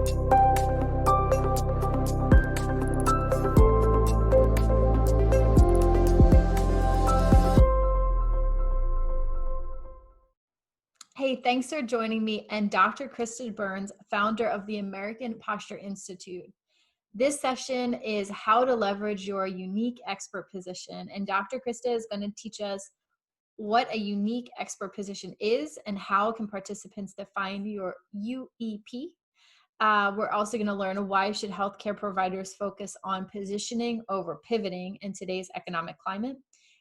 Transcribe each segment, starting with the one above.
Hey, thanks for joining me and Dr. KristaBurns, founder of the American Posture Institute. This session is how to leverage your unique expert position, and Dr. Krista is going to teach us what a unique expert position is and how can participants define your UEP. We're also going to learn why should healthcare providers focus on positioning over pivoting in today's economic climate.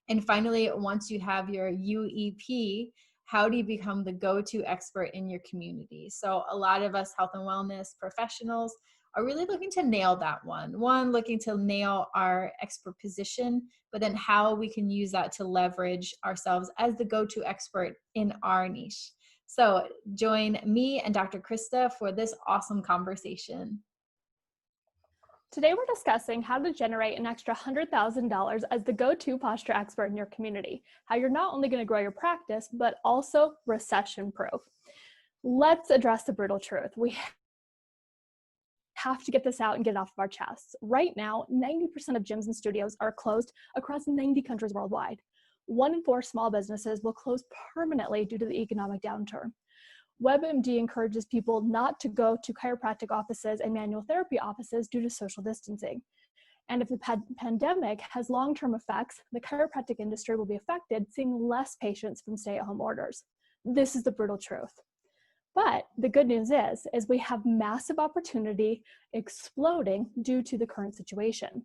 And finally, once you have your UEP, how do you become the go-to expert in your community? So a lot of us health and wellness professionals are really looking to nail that one. One, looking to nail our expert position, but then how we can use that to leverage ourselves as the go-to expert in our niche. So join me and Dr. Krista for this awesome conversation. Today we're discussing how to generate an extra $100,000 as the go-to posture expert in your community. How you're not only going to grow your practice, but also recession-proof. Let's address the brutal truth. We have to get this out and get it off of our chests. Right now, 90% of gyms and studios are closed across 90 countries worldwide. 1 in 4 small businesses will close permanently due to the economic downturn. WebMD encourages people not to go to chiropractic offices and manual therapy offices due to social distancing. And if the pandemic has long-term effects, the chiropractic industry will be affected, seeing less patients from stay-at-home orders. This is the brutal truth. But the good news is we have massive opportunity exploding due to the current situation.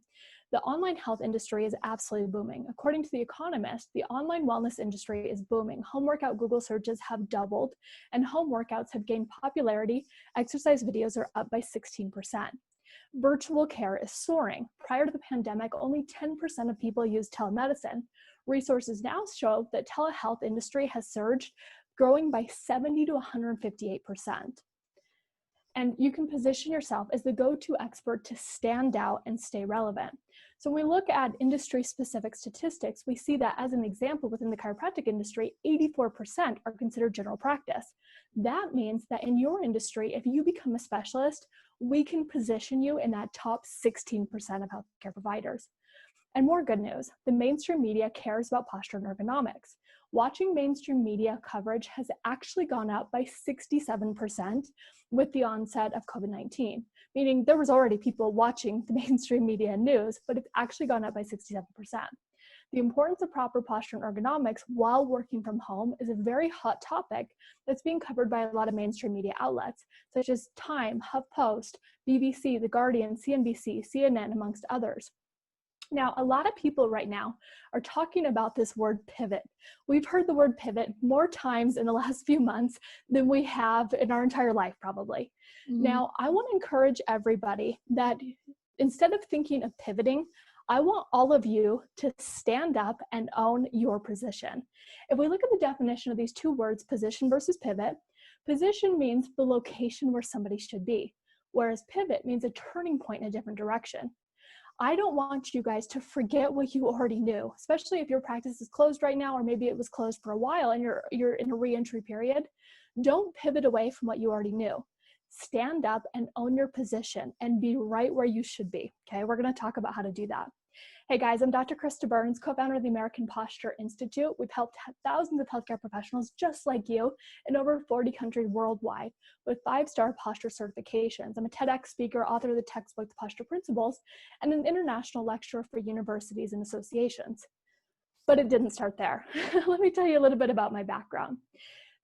The online health industry is absolutely booming. According to The Economist, the online wellness industry is booming. Home workout Google searches have doubled, and home workouts have gained popularity. Exercise videos are up by 16%. Virtual care is soaring. Prior to the pandemic, only 10% of people used telemedicine. Resources now show that telehealth industry has surged, growing by 70 to 158%. And you can position yourself as the go-to expert to stand out and stay relevant. So when we look at industry-specific statistics, we see that as an example within the chiropractic industry, 84% are considered general practice. That means that in your industry, if you become a specialist, we can position you in that top 16% of healthcare providers. And more good news, the mainstream media cares about posture and ergonomics. Watching mainstream media coverage has actually gone up by 67% with the onset of COVID-19, meaning there was already people watching the mainstream media news, but it's actually gone up by 67%. The importance of proper posture and ergonomics while working from home is a very hot topic that's being covered by a lot of mainstream media outlets, such as Time, HuffPost, BBC, The Guardian, CNBC, CNN, amongst others. Now, a lot of people right now are talking about this word pivot. We've heard the word pivot more times in the last few months than we have in our entire life, probably. Mm-hmm. Now, I want to encourage everybody that instead of thinking of pivoting, I want all of you to stand up and own your position. If we look at the definition of these two words, position versus pivot, position means the location where somebody should be, whereas pivot means a turning point in a different direction. I don't want you guys to forget what you already knew, especially if your practice is closed right now, or maybe it was closed for a while and you're in a re-entry period. Don't pivot away from what you already knew. Stand up and own your position and be right where you should be. Okay, we're going to talk about how to do that. Hey guys, I'm Dr. KristaBurns, co-founder of the American Posture Institute. We've helped thousands of healthcare professionals just like you in over 40 countries worldwide with 5-star posture certifications. I'm a TEDx speaker, author of the textbook, The Posture Principles, and an international lecturer for universities and associations. But it didn't start there. Let me tell you a little bit about my background.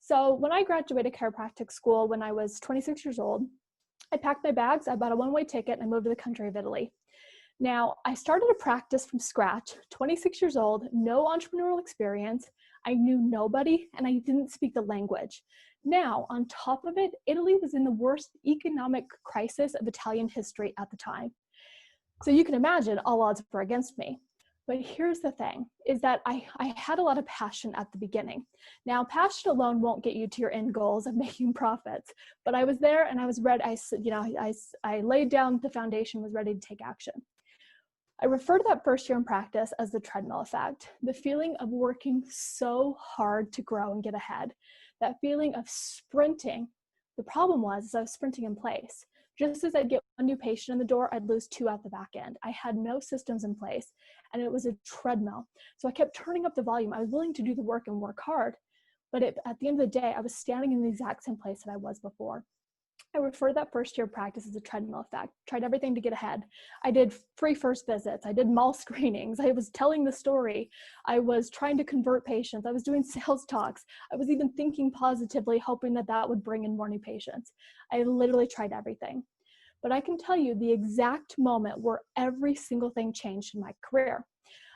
So when I graduated chiropractic school when I was 26 years old, I packed my bags, I bought a one-way ticket, and I moved to the country of Italy. Now, I started a practice from scratch, 26 years old, no entrepreneurial experience. I knew nobody, and I didn't speak the language. Now, on top of it, Italy was in the worst economic crisis of Italian history at the time. So you can imagine all odds were against me. But here's the thing, is that I had a lot of passion at the beginning. Now, passion alone won't get you to your end goals of making profits, but I was there and I was ready. I laid down the foundation, was ready to take action. I refer to that first year in practice as the treadmill effect, the feeling of working so hard to grow and get ahead, that feeling of sprinting The problem was I was sprinting in place. Just as I'd get one new patient in the door, I'd lose 2 at the back end. I had no systems in place, and it was a treadmill. So I kept turning up the volume. I was willing to do the work and work hard, but at the end of the day, I was standing in the exact same place that I was before. I refer to that first year of practice as a treadmill effect. Tried everything to get ahead. I did free first visits. I did mall screenings. I was telling the story. I was trying to convert patients. I was doing sales talks. I was even thinking positively, hoping that that would bring in more new patients. I literally tried everything. But I can tell you the exact moment where every single thing changed in my career.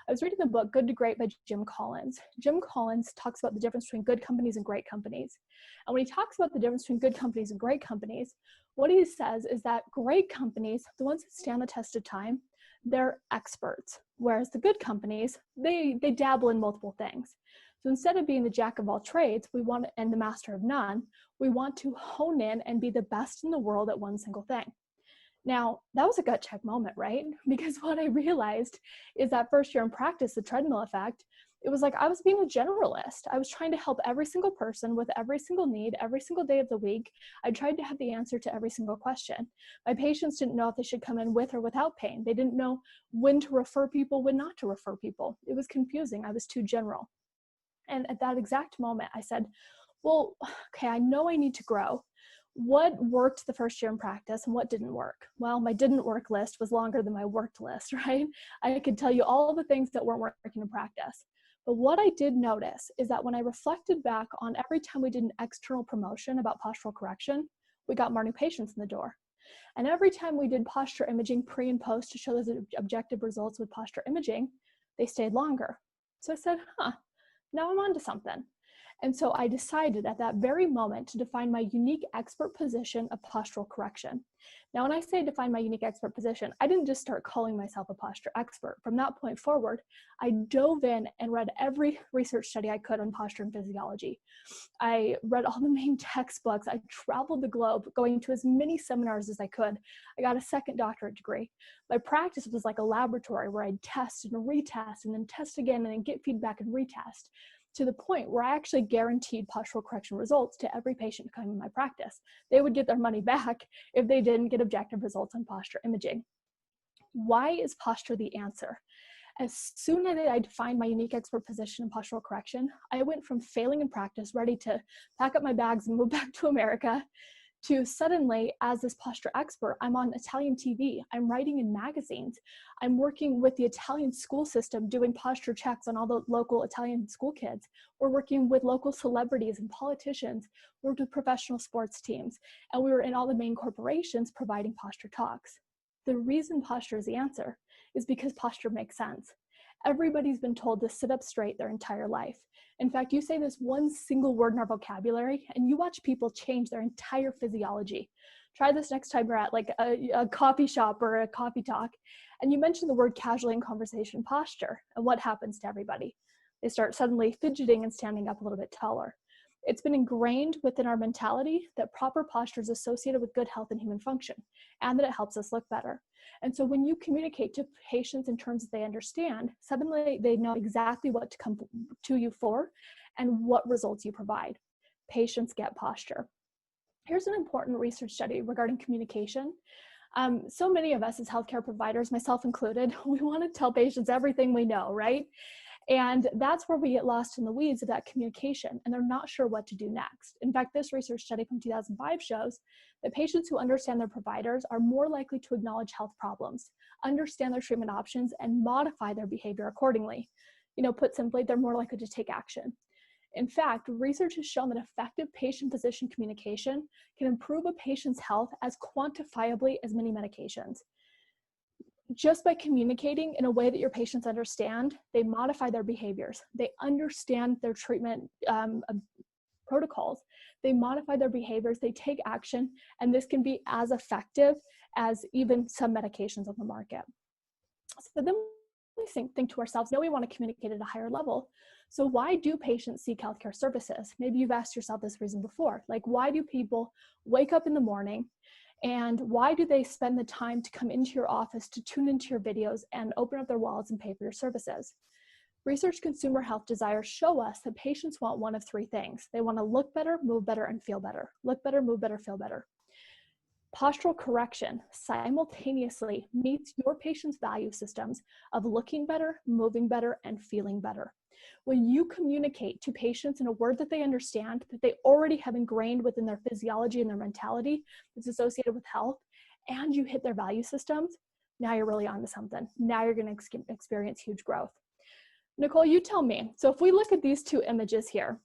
I was reading the book Good to Great by Jim Collins. Jim Collins talks about the difference between good companies and great companies. And when he talks about the difference between good companies and great companies, what he says is that great companies, the ones that stand the test of time, they're experts. Whereas the good companies, they dabble in multiple things. So instead of being the jack of all trades, and the master of none, we want to hone in and be the best in the world at one single thing. Now, that was a gut check moment, right? Because what I realized is that first year in practice, the treadmill effect, it was like I was being a generalist. I was trying to help every single person with every single need, every single day of the week. I tried to have the answer to every single question. My patients didn't know if they should come in with or without pain. They didn't know when to refer people, when not to refer people. It was confusing. I was too general. And at that exact moment, I said, well, okay, I know I need to grow. What worked the first year in practice and what didn't work? Well, my didn't work list was longer than my worked list, right? I could tell you all the things that weren't working in practice. But what I did notice is that when I reflected back on every time we did an external promotion about postural correction, we got more new patients in the door. And every time we did posture imaging pre and post to show those objective results with posture imaging, they stayed longer. So I said, now I'm onto something. And so I decided at that very moment to define my unique expert position of postural correction. Now, when I say define my unique expert position, I didn't just start calling myself a posture expert. From that point forward, I dove in and read every research study I could on posture and physiology. I read all the main textbooks. I traveled the globe, going to as many seminars as I could. I got a second doctorate degree. My practice was like a laboratory where I'd test and retest and then test again and then get feedback and retest, to the point where I actually guaranteed postural correction results to every patient coming in my practice. They would get their money back if they didn't get objective results on posture imaging. Why is posture the answer? As soon as I defined my unique expert position in postural correction, I went from failing in practice, ready to pack up my bags and move back to America, to suddenly, as this posture expert, I'm on Italian TV, I'm writing in magazines, I'm working with the Italian school system, doing posture checks on all the local Italian school kids. We're working with local celebrities and politicians, worked with professional sports teams, and we were in all the main corporations providing posture talks. The reason posture is the answer is because posture makes sense. Everybody's been told to sit up straight their entire life. In fact, you say this one single word in our vocabulary and you watch people change their entire physiology. Try this next time you're at like a coffee shop or a coffee talk and you mention the word casually in conversation posture, and what happens to everybody? They start suddenly fidgeting and standing up a little bit taller. It's been ingrained within our mentality that proper posture is associated with good health and human function, and that it helps us look better. And so when you communicate to patients in terms that they understand, suddenly they know exactly what to come to you for and what results you provide. Patients get posture. Here's an important research study regarding communication. So many of us as healthcare providers, myself included, we want to tell patients everything we know, right? And that's where we get lost in the weeds of that communication, and they're not sure what to do next. In fact, this research study from 2005 shows that patients who understand their providers are more likely to acknowledge health problems, understand their treatment options, and modify their behavior accordingly. Put simply, they're more likely to take action. In fact, research has shown that effective patient-physician communication can improve a patient's health as quantifiably as many medications. Just by communicating in a way that your patients understand, they modify their behaviors. They understand their treatment protocols. They modify their behaviors, they take action, and this can be as effective as even some medications on the market. So then we think to ourselves, we want to communicate at a higher level. So why do patients seek healthcare services? Maybe you've asked yourself this reason before. Like, why do people wake up in the morning? And why do they spend the time to come into your office, to tune into your videos and open up their wallets and pay for your services? Research consumer health desires show us that patients want one of three things. They want to look better, move better, and feel better. Look better, move better, feel better. Postural correction simultaneously meets your patient's value systems of looking better, moving better, and feeling better. When you communicate to patients in a word that they understand, that they already have ingrained within their physiology and their mentality that's associated with health, and you hit their value systems, now you're really onto something. Now you're going to experience huge growth. Nicole, you tell me. So if we look at these two images here,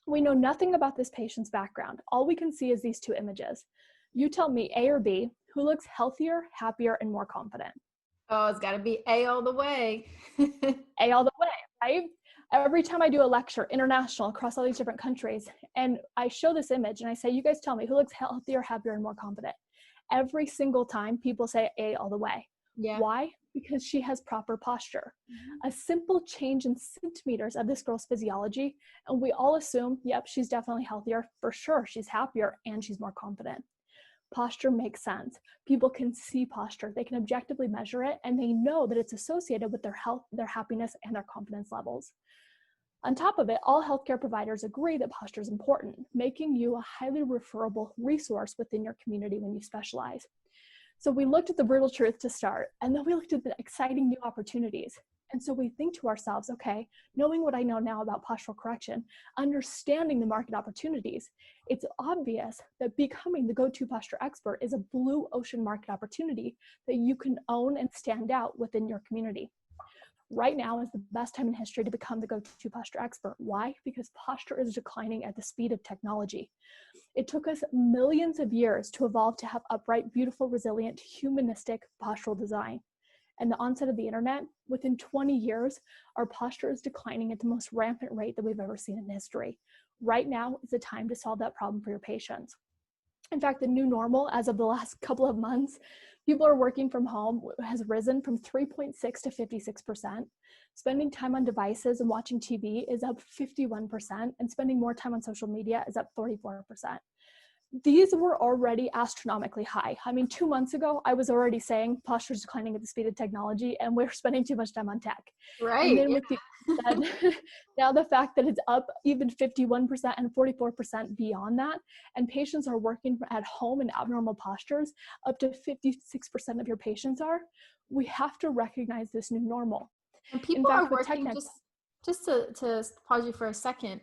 we know nothing about this patient's background. All we can see is these two images. You tell me, A or B, who looks healthier, happier, and more confident? Oh, it's got to be A all the way. A all the way, right? Every time I do a lecture, international, across all these different countries, and I show this image and I say, you guys tell me who looks healthier, happier, and more confident. Every single time people say A all the way. Yeah. Why? Because she has proper posture. A simple change in centimeters of this girl's physiology, and we all assume, yep, she's definitely healthier. For sure, she's happier and she's more confident. Posture makes sense. People can see posture. They can objectively measure it, and they know that it's associated with their health, their happiness, and their confidence levels. On top of it, all healthcare providers agree that posture is important, making you a highly referable resource within your community when you specialize. So we looked at the brutal truth to start, and then we looked at the exciting new opportunities. And so we think to ourselves, okay, knowing what I know now about postural correction, understanding the market opportunities, it's obvious that becoming the go-to posture expert is a blue ocean market opportunity that you can own and stand out within your community. Right now is the best time in history to become the go-to posture expert. Why? Because posture is declining at the speed of technology. It took us millions of years to evolve to have upright, beautiful, resilient, humanistic postural design. And the onset of the internet, within 20 years, our posture is declining at the most rampant rate that we've ever seen in history. Right now is the time to solve that problem for your patients. In fact, the new normal, as of the last couple of months, people are working from home has risen from 3.6 to 56%. Spending time on devices and watching TV is up 51%, and spending more time on social media is up 44%. These were already astronomically high. I mean, 2 months ago, I was already saying posture is declining at the speed of technology, and we're spending too much time on tech. Right. And then with now the fact that it's up even 51% and 44% beyond that, and patients are working at home in abnormal postures, up to 56% of your patients are, we have to recognize this new normal. And people are working, just to pause you for a second,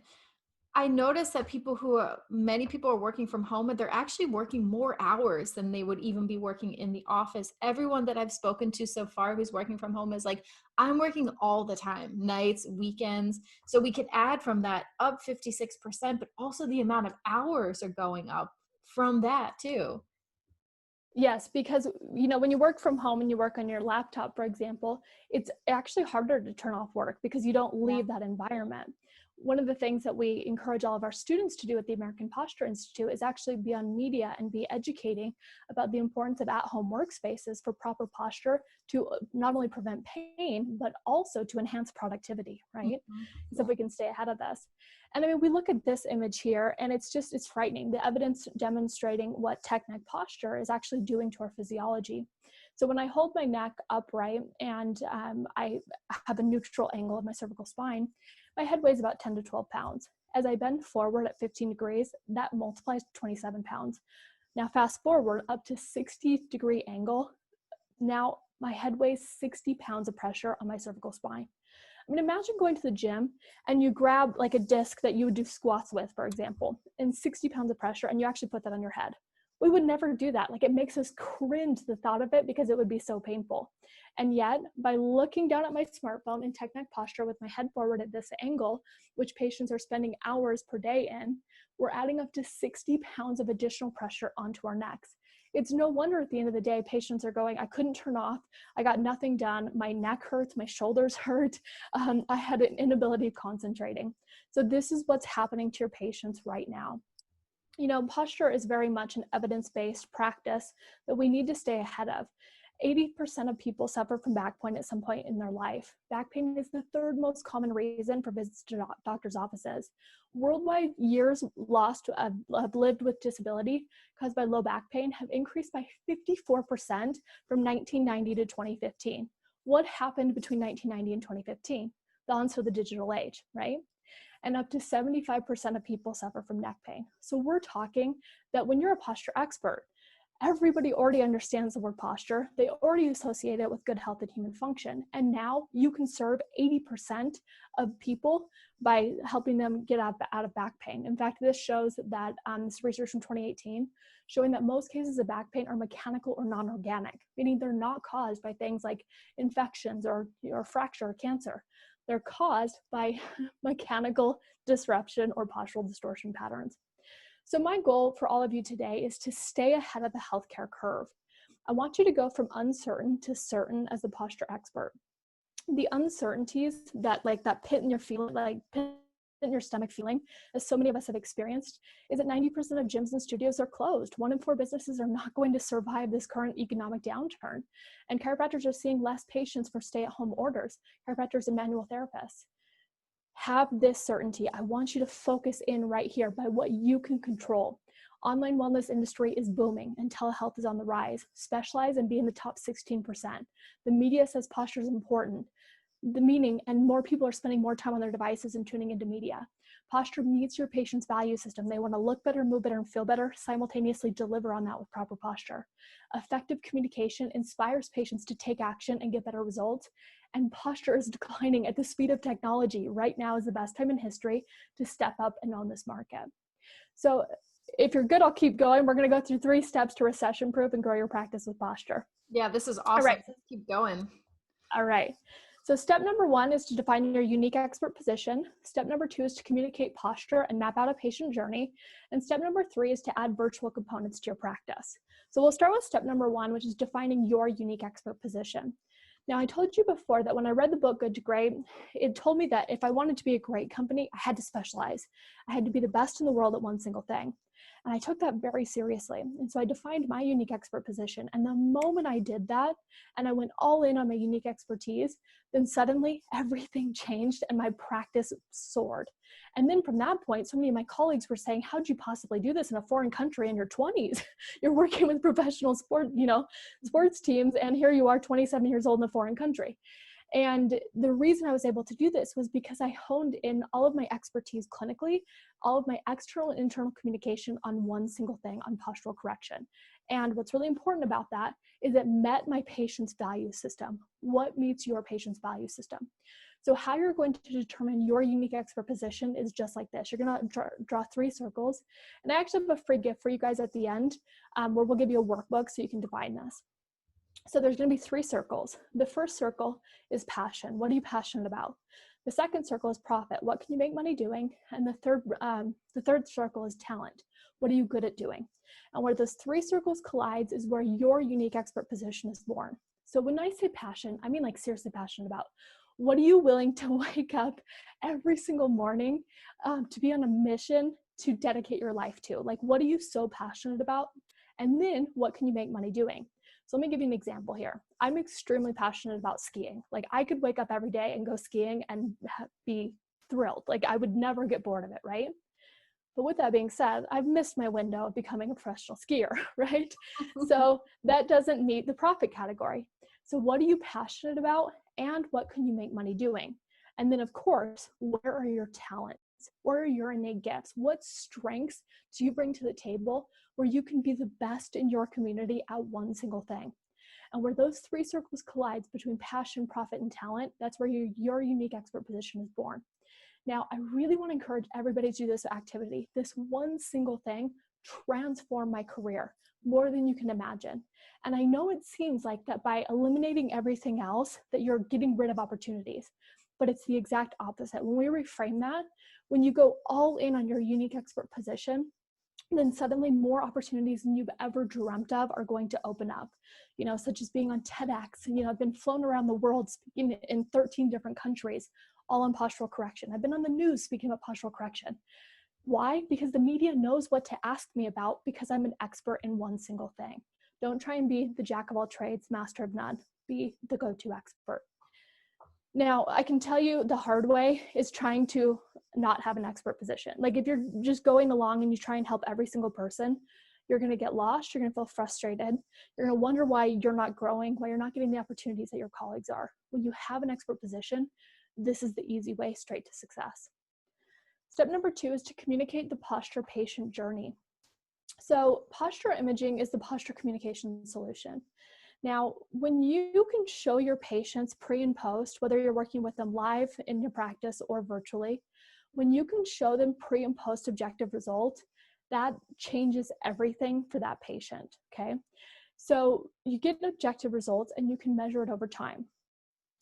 I noticed that many people are working from home, and they're actually working more hours than they would even be working in the office. Everyone that I've spoken to so far who's working from home is like, I'm working all the time, nights, weekends. So we could add from that up 56%, but also the amount of hours are going up from that too. Yes, because when you work from home and you work on your laptop, for example, it's actually harder to turn off work because you don't leave that environment. One of the things that we encourage all of our students to do at the American Posture Institute is actually be on media and be educating about the importance of at-home workspaces for proper posture to not only prevent pain, but also to enhance productivity, right? Mm-hmm. So if we can stay ahead of this. And I mean, we look at this image here and it's frightening. The evidence demonstrating what tech neck posture is actually doing to our physiology. So when I hold my neck upright and I have a neutral angle of my cervical spine, my head weighs about 10 to 12 pounds. As I bend forward at 15 degrees, that multiplies to 27 pounds. Now fast forward up to 60-degree angle. Now my head weighs 60 pounds of pressure on my cervical spine. I mean, imagine going to the gym and you grab like a disc that you would do squats with, for example, and 60 pounds of pressure, and you actually put that on your head. We would never do that. Like, it makes us cringe the thought of it because it would be so painful. And yet, by looking down at my smartphone in tech neck posture with my head forward at this angle, which patients are spending hours per day in, we're adding up to 60 pounds of additional pressure onto our necks. It's no wonder at the end of the day, patients are going, I couldn't turn off, I got nothing done, my neck hurts, my shoulders hurt, I had an inability of concentrating. So this is what's happening to your patients right now. Posture is very much an evidence-based practice that we need to stay ahead of. 80% of people suffer from back pain at some point in their life. Back pain is the third most common reason for visits to doctors' offices. Worldwide, years lost of lived with disability caused by low back pain have increased by 54% from 1990 to 2015. What happened between 1990 and 2015? balance for the digital age, right? And up to 75% of people suffer from neck pain. So we're talking that when you're a posture expert, everybody already understands the word posture. They already associate it with good health and human function. And now you can serve 80% of people by helping them get out of back pain. In fact, this shows that this research from 2018 showing that most cases of back pain are mechanical or non-organic, meaning they're not caused by things like infections or fracture or cancer. They're caused by mechanical disruption or postural distortion patterns. So my goal for all of you today is to stay ahead of the healthcare curve. I want you to go from uncertain to certain as a posture expert. The uncertainties that pit in your stomach feeling, as so many of us have experienced, is that 90% of gyms and studios are closed. 1 in 4 businesses are not going to survive this current economic downturn. And chiropractors are seeing less patients for stay-at-home orders, chiropractors and manual therapists. Have this certainty. I want you to focus in right here by what you can control. Online wellness industry is booming and telehealth is on the rise. Specialize and be in the top 16%. The media says posture is important. And more people are spending more time on their devices and tuning into media. Posture meets your patient's value system. They want to look better, move better, and feel better, simultaneously deliver on that with proper posture. Effective communication inspires patients to take action and get better results. And posture is declining at the speed of technology. Right now is the best time in history to step up and own this market. So if you're good, I'll keep going. We're going to go through 3 steps to recession-proof and grow your practice with posture. Yeah, this is awesome. All right. Let's keep going. All right. So step number 1 is to define your unique expert position. Step number 2 is to communicate posture and map out a patient journey. And step number 3 is to add virtual components to your practice. So we'll start with step number 1, which is defining your unique expert position. Now, I told you before that when I read the book Good to Great, it told me that if I wanted to be a great company, I had to specialize. I had to be the best in the world at one single thing. And I took that very seriously. And so I defined my unique expert position. And the moment I did that, and I went all in on my unique expertise, then suddenly everything changed and my practice soared. And then from that point, so many of my colleagues were saying, how'd you possibly do this in a foreign country in your 20s? You're working with professional sports teams, and here you are 27 years old in a foreign country. And the reason I was able to do this was because I honed in all of my expertise clinically, all of my external and internal communication on one single thing, on postural correction. And what's really important about that is it met my patient's value system. What meets your patient's value system? So how you're going to determine your unique expert position is just like this. You're going to draw 3 circles. And I actually have a free gift for you guys at the end where we'll give you a workbook so you can define this. So there's going to be 3 circles. The first circle is passion. What are you passionate about? The second circle is profit. What can you make money doing? And the third circle is talent. What are you good at doing? And where those 3 circles collides is where your unique expert position is born. So when I say passion, I mean like seriously passionate about. What are you willing to wake up every single morning to be on a mission to dedicate your life to? Like, what are you so passionate about? And then what can you make money doing? So let me give you an example here. I'm extremely passionate about skiing. Like, I could wake up every day and go skiing and be thrilled. Like, I would never get bored of it, right? But with that being said, I've missed my window of becoming a professional skier, right? So that doesn't meet the profit category. So what are you passionate about, and what can you make money doing? And then, of course, where are your talents? Where are your innate gifts? What strengths do you bring to the table where you can be the best in your community at one single thing? And where those 3 circles collide between passion, profit, and talent, that's where your unique expert position is born. Now, I really want to encourage everybody to do this activity. This one single thing transformed my career more than you can imagine. And I know it seems like that by eliminating everything else, that you're getting rid of opportunities, but it's the exact opposite. When we reframe that, when you go all in on your unique expert position, then suddenly more opportunities than you've ever dreamt of are going to open up, such as being on TEDx. And, I've been flown around the world speaking in 13 different countries, all on postural correction. I've been on the news speaking about postural correction. Why? Because the media knows what to ask me about because I'm an expert in one single thing. Don't try and be the jack of all trades, master of none. Be the go-to expert. Now, I can tell you the hard way is trying to not have an expert position. Like, if you're just going along and you try and help every single person, you're going to get lost. You're going to feel frustrated. You're going to wonder why you're not growing, why you're not getting the opportunities that your colleagues are. When you have an expert position, this is the easy way straight to success. Step number 2 is to communicate the posture patient journey. So posture imaging is the posture communication solution. Now, when you can show your patients pre and post, whether you're working with them live in your practice or virtually, when you can show them pre and post objective results, that changes everything for that patient, okay? So you get objective results and you can measure it over time.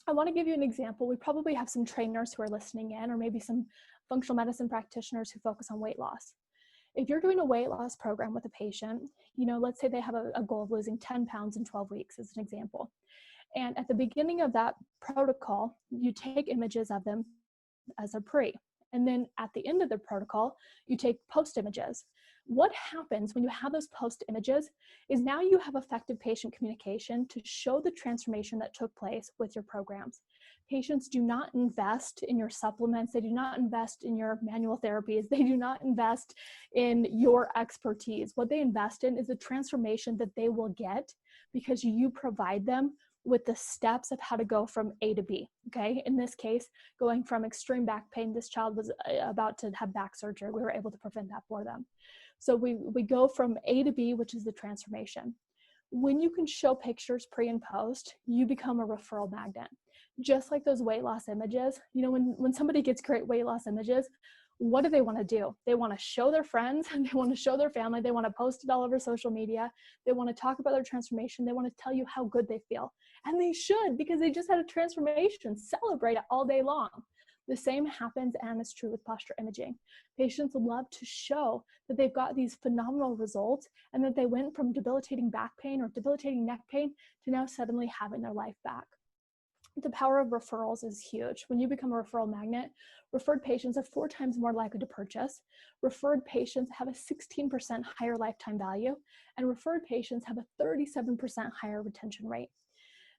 I want to give you an example. We probably have some trainers who are listening in, or maybe some functional medicine practitioners who focus on weight loss. If you're doing a weight loss program with a patient, let's say they have a goal of losing 10 pounds in 12 weeks as an example. And at the beginning of that protocol, you take images of them as a pre. And then at the end of the protocol, you take post images. What happens when you have those post images is now you have effective patient communication to show the transformation that took place with your programs. Patients do not invest in your supplements. They do not invest in your manual therapies. They do not invest in your expertise. What they invest in is the transformation that they will get because you provide them with the steps of how to go from A to B, okay? In this case, going from extreme back pain, this child was about to have back surgery. We were able to prevent that for them. So we go from A to B, which is the transformation. When you can show pictures pre and post, you become a referral magnet. Just like those weight loss images, when somebody gets great weight loss images, what do they want to do? They want to show their friends and they want to show their family. They want to post it all over social media. They want to talk about their transformation. They want to tell you how good they feel. And they should, because they just had a transformation. Celebrate it all day long. The same happens and is true with posture imaging. Patients love to show that they've got these phenomenal results and that they went from debilitating back pain or debilitating neck pain to now suddenly having their life back. The power of referrals is huge. When you become a referral magnet, referred patients are 4 times more likely to purchase. Referred patients have a 16% higher lifetime value, and referred patients have a 37% higher retention rate.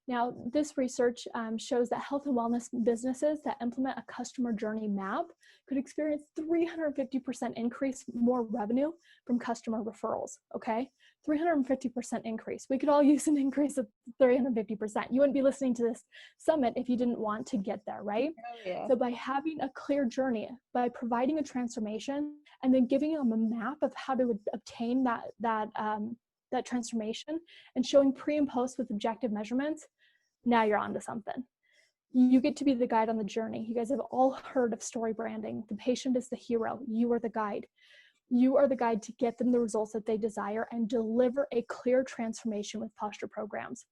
Now, this research shows that health and wellness businesses that implement a customer journey map could experience 350% increase more revenue from customer referrals, okay? 350% increase. We could all use an increase of 350%. You wouldn't be listening to this summit if you didn't want to get there, right? Oh, yeah. So by having a clear journey, by providing a transformation, and then giving them a map of how to obtain that transformation and showing pre and post with objective measurements, now you're onto something. You get to be the guide on the journey. You guys have all heard of story branding. The patient is the hero. You are the guide. You are the guide to get them the results that they desire and deliver a clear transformation with posture programs.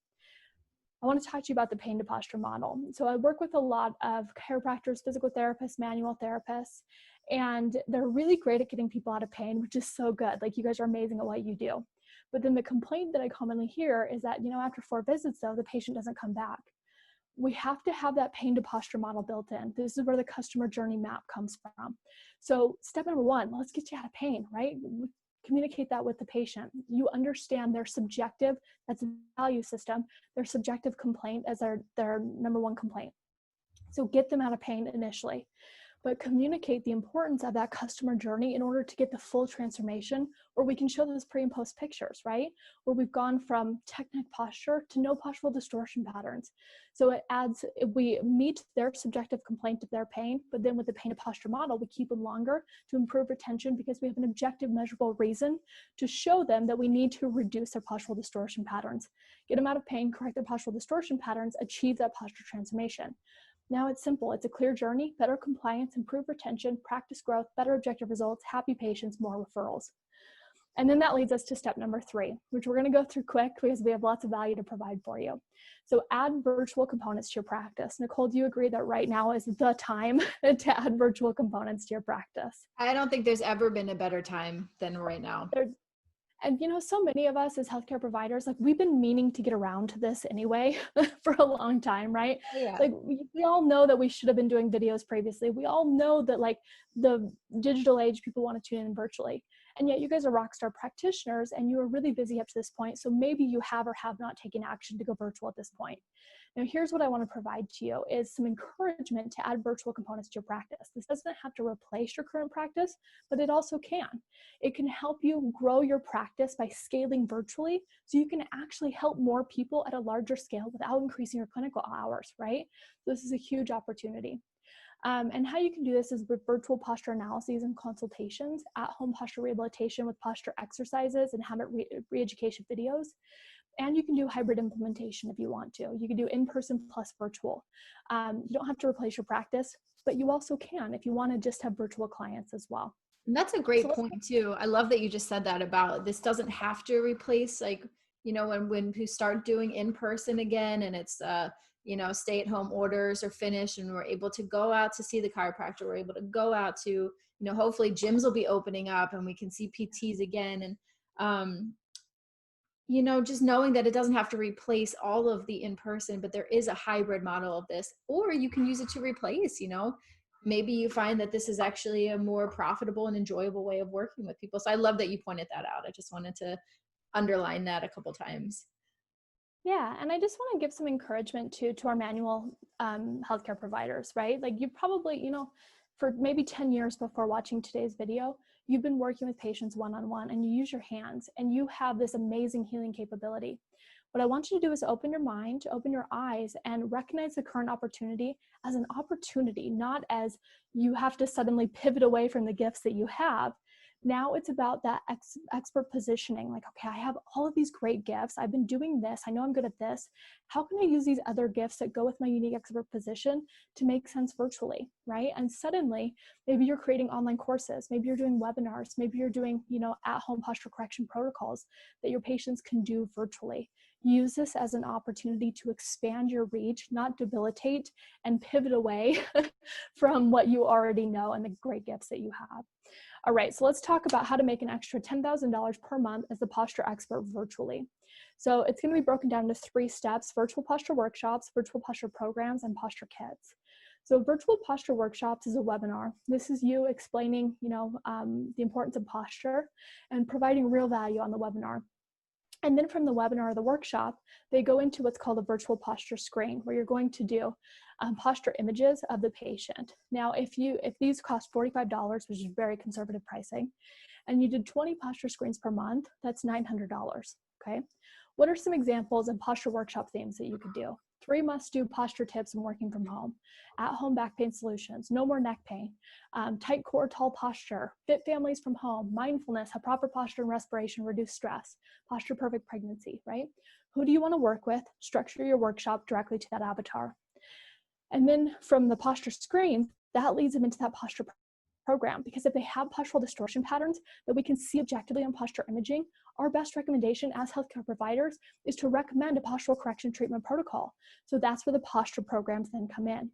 I want to talk to you about the pain to posture model. So I work with a lot of chiropractors, physical therapists, manual therapists, and they're really great at getting people out of pain, which is so good. Like, you guys are amazing at what you do. But then the complaint that I commonly hear is that, after 4 visits though, the patient doesn't come back. We have to have that pain to posture model built in. This is where the customer journey map comes from. So step number 1, let's get you out of pain, right? Communicate that with the patient. You understand their subjective, that's a value system, their subjective complaint as their number 1 complaint. So get them out of pain initially, but communicate the importance of that customer journey in order to get the full transformation, where we can show those pre and post pictures, right? Where we've gone from technique posture to no postural distortion patterns. So we meet their subjective complaint of their pain, but then with the pain to posture model, we keep them longer to improve retention because we have an objective measurable reason to show them that we need to reduce their postural distortion patterns, get them out of pain, correct their postural distortion patterns, achieve that posture transformation. Now it's simple. It's a clear journey, better compliance, improved retention, practice growth, better objective results, happy patients, more referrals. And then that leads us to step number 3, which we're going to go through quick because we have lots of value to provide for you. So add virtual components to your practice. Nicole, do you agree that right now is the time to add virtual components to your practice? I don't think there's ever been a better time than right now. And so many of us as healthcare providers, like, we've been meaning to get around to this anyway for a long time, right? Oh, yeah. Like, we all know that we should have been doing videos previously. We all know that, like, the digital age, people want to tune in virtually. And yet you guys are rockstar practitioners and you are really busy up to this point. So maybe you have or have not taken action to go virtual at this point. Now, here's what I want to provide to you is some encouragement to add virtual components to your practice. This doesn't have to replace your current practice, but it also can. It can help you grow your practice by scaling virtually so you can actually help more people at a larger scale without increasing your clinical hours, right? So this is a huge opportunity. And how you can do this is with virtual posture analyses and consultations, at-home posture rehabilitation with posture exercises and habit re-education videos. And you can do hybrid implementation if you want to. You can do in-person plus virtual. You don't have to replace your practice, but you also can if you want to just have virtual clients as well. And that's a great point too. I love that you just said that about this doesn't have to replace, like, you know, when we start doing in person again and it's you know, stay at home orders are finished and we're able to go out to see the chiropractor, we're able to go out to, you know, hopefully gyms will be opening up and we can see PTs again. And you know, just knowing that it doesn't have to replace all of the in-person, but there is a hybrid model of this, or you can use it to replace, you know, maybe you find that this is actually a more profitable and enjoyable way of working with people. So I love that you pointed that out. I just wanted to underline that a couple times. Yeah, and I just want to give some encouragement to our manual healthcare providers, right? Like you probably, you know, for maybe 10 years before watching today's video, you've been working with patients one-on-one and you use your hands and you have this amazing healing capability. What I want you to do is open your mind, open your eyes, and recognize the current opportunity as an opportunity, not as you have to suddenly pivot away from the gifts that you have. Now it's about that expert positioning. Like, okay, I have all of these great gifts. I've been doing this. I know I'm good at this. How can I use these other gifts that go with my unique expert position to make sense virtually, right? And suddenly, maybe you're creating online courses. Maybe you're doing webinars. Maybe you're doing, you know, at-home posture correction protocols that your patients can do virtually. Use this as an opportunity to expand your reach, not debilitate and pivot away from what you already know and the great gifts that you have. All right, so let's talk about how to make an extra $10,000 per month as a posture expert virtually. So it's going to be broken down into 3 steps: virtual posture workshops, virtual posture programs, and posture kits. So virtual posture workshops is a webinar. This is you explaining, you know, the importance of posture and providing real value on the webinar. And then from the webinar or the workshop, they go into what's called a virtual posture screen, where you're going to do posture images of the patient. Now, if these cost $45, which is very conservative pricing, and you did 20 posture screens per month, that's $900, okay? What are some examples of posture workshop themes that you could do? 3 must-do posture tips when working from home: at-home back pain solutions, no more neck pain, tight core, tall posture, fit families from home, mindfulness, how proper posture and respiration reduce stress, posture perfect pregnancy, right? Who do you want to work with? Structure your workshop directly to that avatar. And then from the posture screen, that leads them into that posture program, because if they have postural distortion patterns that we can see objectively on posture imaging, our best recommendation as healthcare providers is to recommend a postural correction treatment protocol. So that's where the posture programs then come in.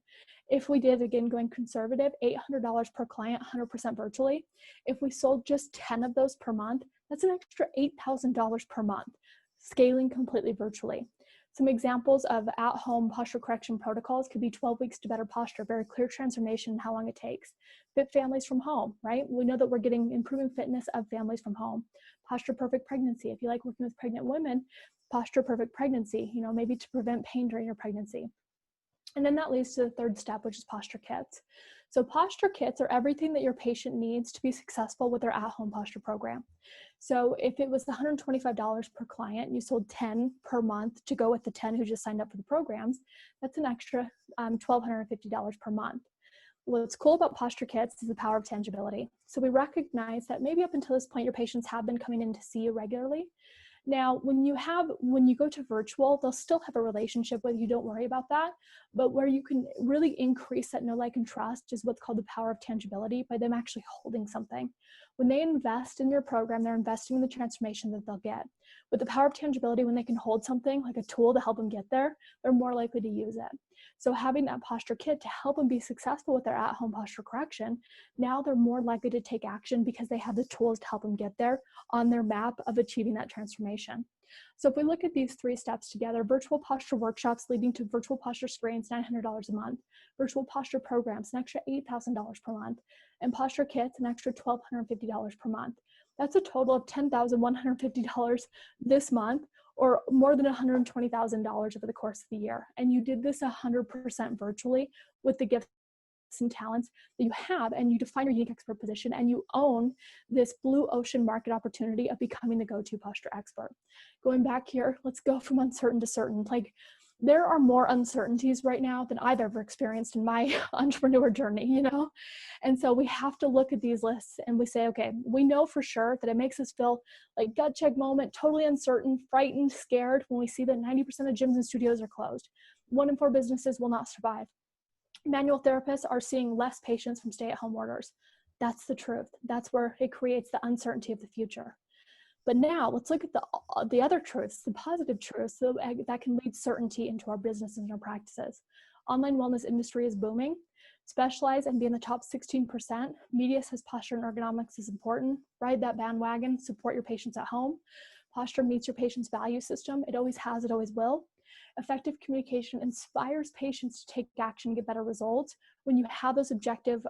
If we did, again, going conservative, $800 per client, 100% virtually, if we sold just 10 of those per month, that's an extra $8,000 per month, scaling completely virtually. Some examples of at-home posture correction protocols could be 12 weeks to better posture, very clear transformation in how long it takes. Fit families from home, right? We know that we're getting improving fitness of families from home. Posture perfect pregnancy. If you like working with pregnant women, posture perfect pregnancy, you know, maybe to prevent pain during your pregnancy. And then that leads to the 3rd step, which is posture kits. So posture kits are everything that your patient needs to be successful with their at-home posture program. So if it was $125 per client, you sold 10 per month to go with the 10 who just signed up for the programs, that's an extra $1,250 per month. What's cool about posture kits is the power of tangibility. So we recognize that maybe up until this point, your patients have been coming in to see you regularly. Now, when you go to virtual, they'll still have a relationship with you, don't worry about that. But where you can really increase that know, like, and trust is what's called the power of tangibility, by them actually holding something. When they invest in your program, they're investing in the transformation that they'll get. With the power of tangibility, when they can hold something like a tool to help them get there, they're more likely to use it. So having that posture kit to help them be successful with their at-home posture correction, now they're more likely to take action because they have the tools to help them get there on their map of achieving that transformation. So if we look at these 3 steps together: virtual posture workshops leading to virtual posture screens, $900 a month, virtual posture programs, an extra $8,000 per month, and posture kits, an extra $1,250 per month. That's a total of $10,150 this month, or more than $120,000 over the course of the year. And you did this 100% virtually with the gifts and talents that you have, and you define your unique expert position, and you own this blue ocean market opportunity of becoming the go-to posture expert. Going back here, let's go from uncertain to certain. Like, There are more uncertainties right now than I've ever experienced in my entrepreneur journey, you know? And so we have to look at these lists and we say, okay, we know for sure that it makes us feel like gut check moment, totally uncertain, frightened, scared when we see that 90% of gyms and studios are closed. 1 in 4 businesses will not survive. Manual therapists are seeing less patients from stay-at-home orders. That's the truth. That's where it creates the uncertainty of the future. But now let's look at the other truths, the positive truths, so that can lead certainty into our businesses and our practices. Online wellness industry is booming. Specialize and be in the top 16%. Media says posture and ergonomics is important. Ride that bandwagon. Support your patients at home. Posture meets your patient's value system. It always has, it always will. Effective communication inspires patients to take action and get better results. When you have those objective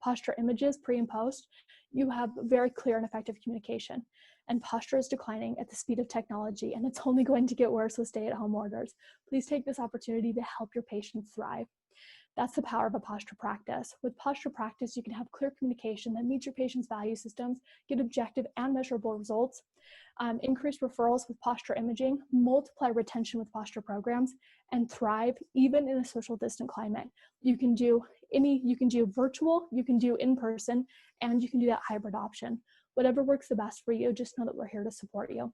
posture images pre and post, you have very clear and effective communication. And posture is declining at the speed of technology, and it's only going to get worse with stay-at-home orders. Please take this opportunity to help your patients thrive. That's the power of a posture practice. With posture practice, you can have clear communication that meets your patient's value systems, get objective and measurable results, increase referrals with posture imaging, multiply retention with posture programs, and thrive even in a social distant climate. You can do virtual, you can do in person, and you can do that hybrid option. Whatever works the best for you, just know that we're here to support you.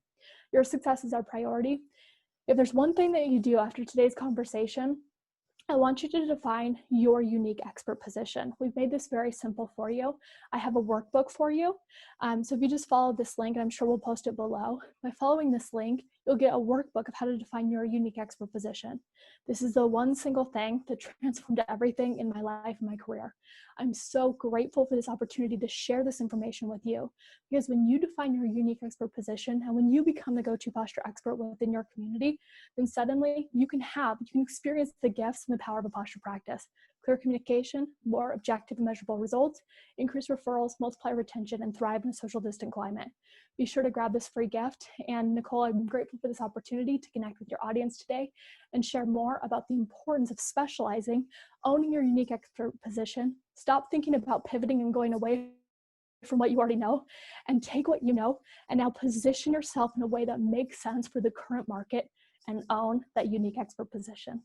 Your success is our priority. If there's one thing that you do after today's conversation, I want you to define your unique expert position. We've made this very simple for you. I have a workbook for you. So if you just follow this link, and I'm sure we'll post it below, by following this link, you'll get a workbook of how to define your unique expert position. This is the one single thing that transformed everything in my life and my career. I'm so grateful for this opportunity to share this information with you, because when you define your unique expert position and when you become the go-to posture expert within your community, then suddenly you can experience the gifts and the power of a posture practice. Clear communication, more objective and measurable results, increase referrals, multiply retention, and thrive in a social distant climate. Be sure to grab this free gift. And Nicole, I'm grateful for this opportunity to connect with your audience today and share more about the importance of specializing, owning your unique expert position. Stop thinking about pivoting and going away from what you already know, and take what you know and now position yourself in a way that makes sense for the current market and own that unique expert position.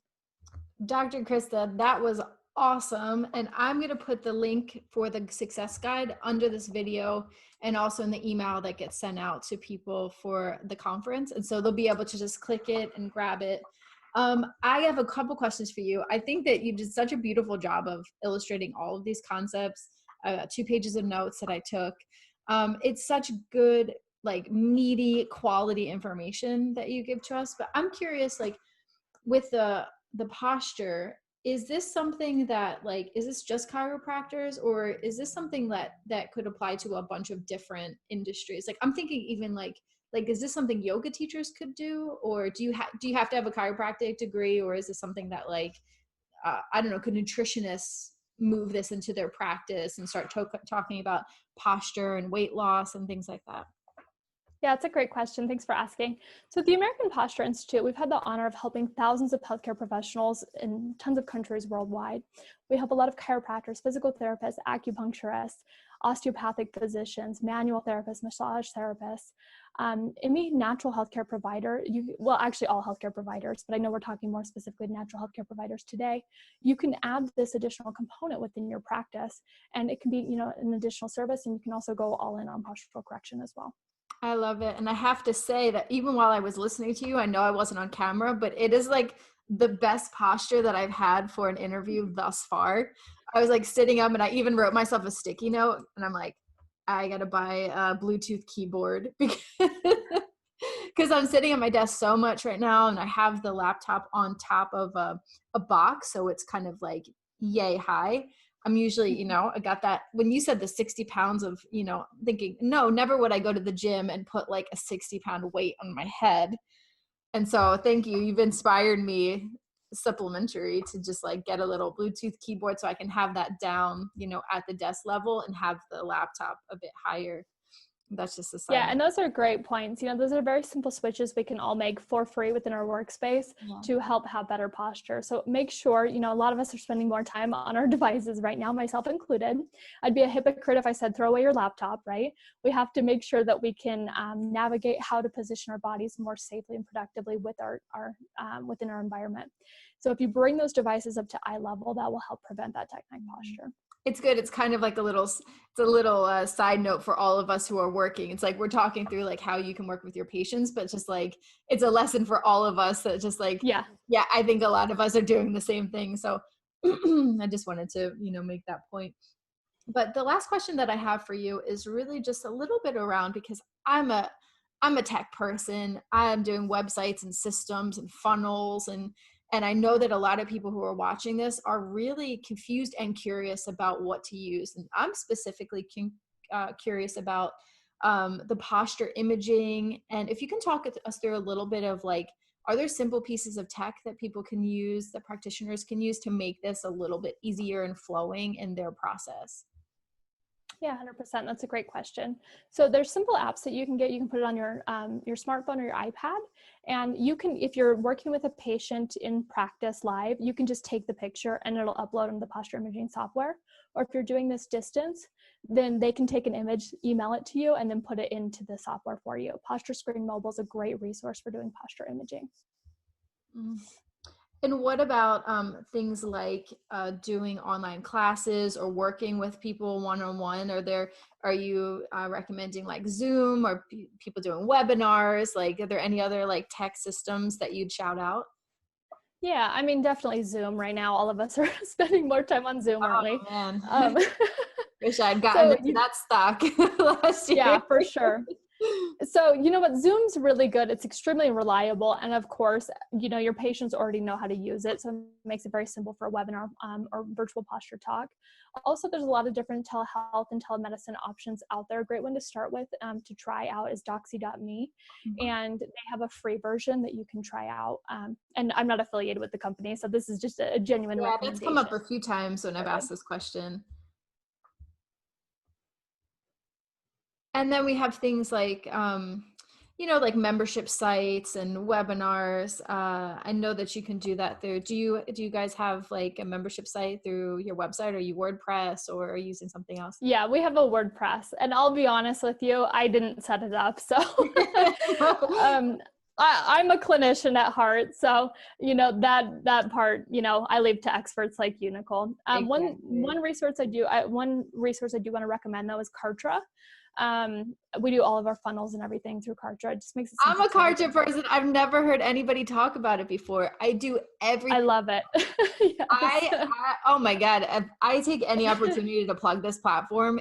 Dr. Krista, that was awesome. And I'm going to put the link for the success guide under this video and also in the email that gets sent out to people for the conference. And so they'll be able to just click it and grab it. I have a couple questions for you. I think that you did such a beautiful job of illustrating all of these concepts. 2 pages of notes that I took. It's such good, like meaty quality information that you give to us. But I'm curious, like with the posture, is this something that is this just chiropractors, or is this something that could apply to a bunch of different industries? Like I'm thinking even like is this something yoga teachers could do, or do you have to have a chiropractic degree, or is this something that I don't know, could nutritionists move this into their practice and start talking about posture and weight loss and things like that? Yeah, it's a great question. Thanks for asking. So at the American Posture Institute, we've had the honor of helping thousands of healthcare professionals in tons of countries worldwide. We help a lot of chiropractors, physical therapists, acupuncturists, osteopathic physicians, manual therapists, massage therapists, any natural healthcare provider, actually all healthcare providers, but I know we're talking more specifically to natural healthcare providers today. You can add this additional component within your practice, and it can be, an additional service, and you can also go all in on postural correction as well. I love it. And I have to say that even while I was listening to you, I know I wasn't on camera, but it is like the best posture that I've had for an interview thus far. I was like sitting up, and I even wrote myself a sticky note, and I'm like, I got to buy a Bluetooth keyboard because I'm sitting at my desk so much right now, and I have the laptop on top of a box. So it's kind of like yay high. I'm usually, I got that when you said the 60 pounds of, thinking, no, never would I go to the gym and put like a 60-pound weight on my head. And so thank you. You've inspired me supplementary to just like get a little Bluetooth keyboard so I can have that down, at the desk level and have the laptop a bit higher. That's just a side Yeah, note. and those are great points. Those are very simple switches we can all make for free within our workspace to help have better posture. So make sure, a lot of us are spending more time on our devices right now, myself included. I'd be a hypocrite if I said throw away your laptop, right? We have to make sure that we can navigate how to position our bodies more safely and productively with our within our environment. So if you bring those devices up to eye level, that will help prevent that tech neck posture. It's good. It's kind of like a little side note for all of us who are working. It's like we're talking through like how you can work with your patients, but just like it's a lesson for all of us that just like, yeah, I think a lot of us are doing the same thing. So I just wanted to, make that point. But the last question that I have for you is really just a little bit around, because I'm a tech person. I'm doing websites and systems and funnels, and I know that a lot of people who are watching this are really confused and curious about what to use. And I'm specifically curious about the posture imaging. And if you can talk us through a little bit of like, are there simple pieces of tech that people can use, that practitioners can use to make this a little bit easier and flowing in their process? Yeah, 100%. That's a great question. So there's simple apps that you can get. You can put it on your smartphone or your iPad, and you can, if you're working with a patient in practice live, you can just take the picture and it'll upload into the posture imaging software. Or if you're doing this distance, then they can take an image, email it to you, and then put it into the software for you. Posture Screen Mobile is a great resource for doing posture imaging. And what about things like doing online classes or working with people one-on-one? Are you recommending like Zoom or people doing webinars? Like, are there any other like tech systems that you'd shout out? Yeah, I mean, definitely Zoom right now. All of us are spending more time on Zoom, aren't we? Man. Wish I'd gotten into that stock last year. Yeah, for sure. So, you know what, Zoom's really good. It's extremely reliable. And of course, your patients already know how to use it. So it makes it very simple for a webinar or virtual posture talk. Also, there's a lot of different telehealth and telemedicine options out there. A great one to start with to try out is Doxy.me. And they have a free version that you can try out. And I'm not affiliated with the company, so this is just a genuine recommendation. That's come up a few times when I've asked this question. And then we have things like, like membership sites and webinars. I know that you can do that through, do you guys have like a membership site through your website? Are you WordPress or are you using something else? Yeah, we have a WordPress, and I'll be honest with you, I didn't set it up. So I'm a clinician at heart. So, that part, I leave to experts like you, Nicole. Exactly. One resource I do want to recommend though is Kartra. We do all of our funnels and everything through Kartra. It just makes it simple. I'm a Kartra person. I've never heard anybody talk about it before. I do everything. I love it. Yes. I oh my God. I take any opportunity to plug this platform.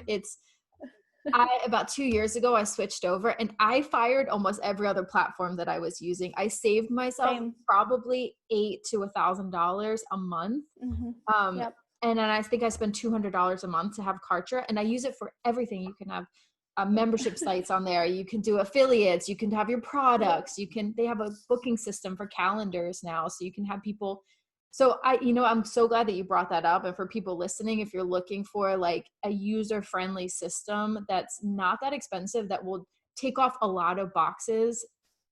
About 2 years ago, I switched over and I fired almost every other platform that I was using. I saved myself probably $800 to $1,000 a month. Yep. And then I think I spend $200 a month to have Kartra, and I use it for everything. You can have membership sites on there. You can do affiliates. You can have your products. They have a booking system for calendars now, so you can have people. So I'm so glad that you brought that up. And for people listening, if you're looking for like a user-friendly system that's not that expensive, that will take off a lot of boxes,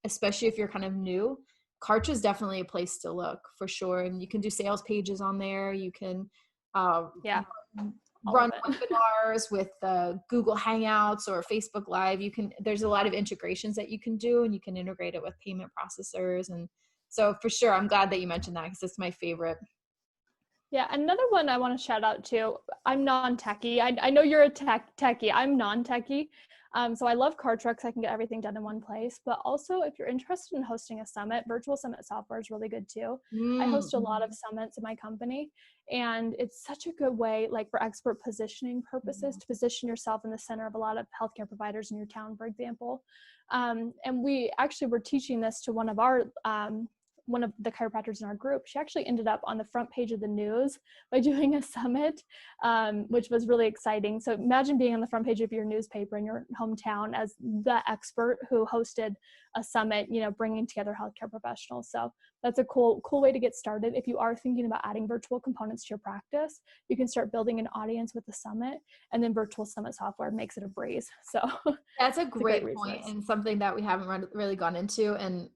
especially if you're kind of new, Kartra is definitely a place to look for sure. And you can do sales pages on there. You can run webinars with Google Hangouts or Facebook Live. There's a lot of integrations that you can do, and you can integrate it with payment processors. And so for sure, I'm glad that you mentioned that because it's my favorite. Yeah, another one I want to shout out to, I'm non-techie. I know you're a techie. I'm non-techie. So I love Kartra because I can get everything done in one place. But also, if you're interested in hosting a summit, virtual summit software is really good too. I host a lot of summits in my company, and it's such a good way, like for expert positioning purposes, to position yourself in the center of a lot of healthcare providers in your town, for example. And we actually were teaching this to one of our one of the chiropractors in our group, she actually ended up on the front page of the news by doing a summit, which was really exciting. So imagine being on the front page of your newspaper in your hometown as the expert who hosted a summit, bringing together healthcare professionals. So that's a cool way to get started. If you are thinking about adding virtual components to your practice, you can start building an audience with the summit, and then virtual summit software makes it a breeze. So that's a great point, and something that we haven't really gone into. And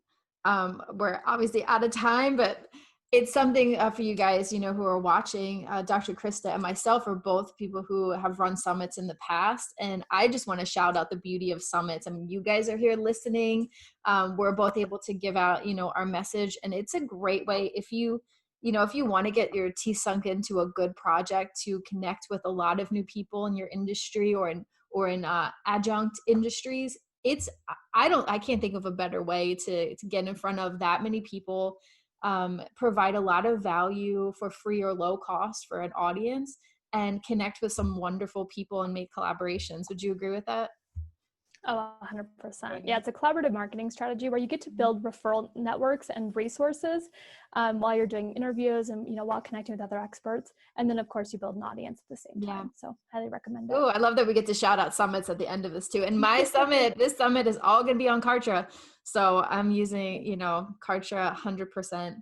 we're obviously out of time, but it's something for you guys, who are watching. Dr. Krista and myself are both people who have run summits in the past. And I just want to shout out the beauty of summits. I mean, you guys are here listening. We're both able to give out, our message. And it's a great way if you want to get your teeth sunk into a good project, to connect with a lot of new people in your industry or in adjunct industries. I can't think of a better way to get in front of that many people, provide a lot of value for free or low cost for an audience, and connect with some wonderful people and make collaborations. Would you agree with that? Oh, 100%. Yeah, it's a collaborative marketing strategy where you get to build referral networks and resources while you're doing interviews and, while connecting with other experts. And then, of course, you build an audience at the same time. So highly recommend it. Oh, I love that we get to shout out summits at the end of this too. And my summit, this summit is all going to be on Kartra. So I'm using, Kartra 100%.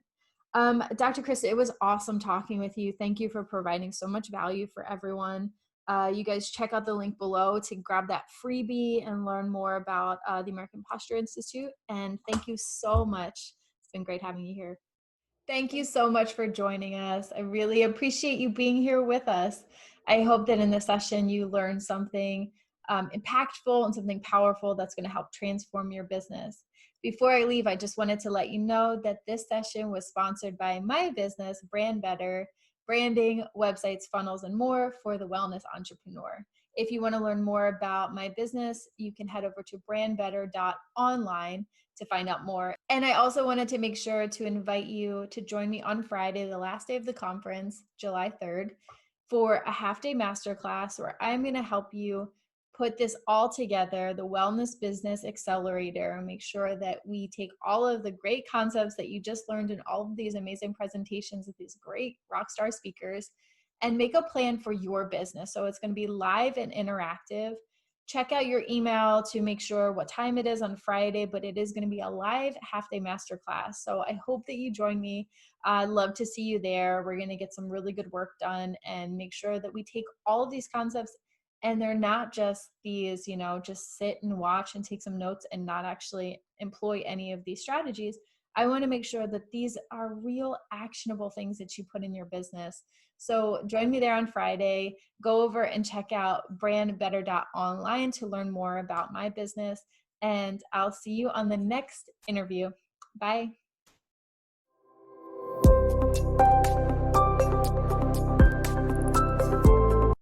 Dr. Krista, it was awesome talking with you. Thank you for providing so much value for everyone. You guys check out the link below to grab that freebie and learn more about the American Posture Institute. And thank you so much. It's been great having you here. Thank you so much for joining us. I really appreciate you being here with us. I hope that in this session you learned something impactful and something powerful that's going to help transform your business. Before I leave, I just wanted to let you know that this session was sponsored by my business, Brand Better, branding, websites, funnels, and more for the wellness entrepreneur. If you want to learn more about my business, you can head over to brandbetter.online to find out more. And I also wanted to make sure to invite you to join me on Friday, the last day of the conference, July 3rd, for a half-day masterclass where I'm going to help you put this all together, the Wellness Business Accelerator, and make sure that we take all of the great concepts that you just learned in all of these amazing presentations with these great rock star speakers and make a plan for your business. So it's going to be live and interactive. Check out your email to make sure what time it is on Friday, but it is going to be a live half-day masterclass. So I hope that you join me. I'd love to see you there. We're going to get some really good work done and make sure that we take all of these concepts, and they're not just these, just sit and watch and take some notes and not actually employ any of these strategies. I want to make sure that these are real actionable things that you put in your business. So join me there on Friday. Go over and check out brandbetter.online to learn more about my business. And I'll see you on the next interview. Bye.